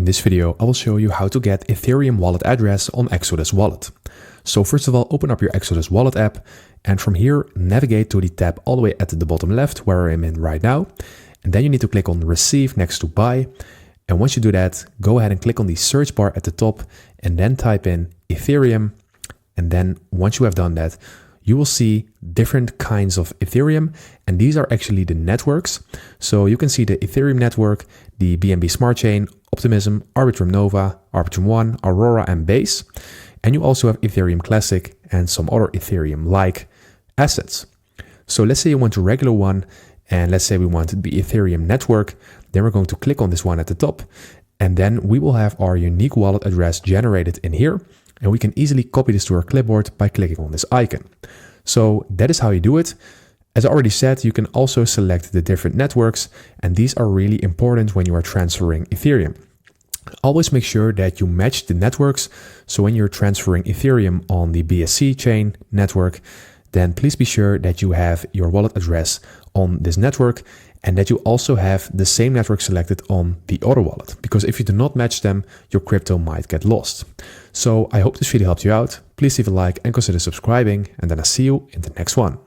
In this video, I will show you how to get Ethereum wallet address on Exodus Wallet. So first of all, open up your Exodus Wallet app, and from here, navigate to the tab all the way at the bottom left where I'm in right now. And then you need to click on Receive next to Buy. And once you do that, go ahead and click on the search bar at the top and then type in Ethereum. And then once you have done that, you will see different kinds of Ethereum, and these are actually the networks. So you can see the Ethereum network, the BNB Smart Chain, Optimism, Arbitrum Nova, Arbitrum One, Aurora, and Base. And you also have Ethereum Classic and some other Ethereum-like assets. So let's say you want a regular one, and let's say we want the Ethereum network. Then we're going to click on this one at the top, and then we will have our unique wallet address generated in here. And we can easily copy this to our clipboard by clicking on this icon. So that is how you do it. As I already said, you can also select the different networks, and these are really important when you are transferring Ethereum. Always make sure that you match the networks. So when you're transferring Ethereum on the BSC chain network, then please be sure that you have your wallet address on this network and that you also have the same network selected on the other wallet. Because if you do not match them, your crypto might get lost. So I hope this video helped you out. Please leave a like and consider subscribing, and then I'll see you in the next one.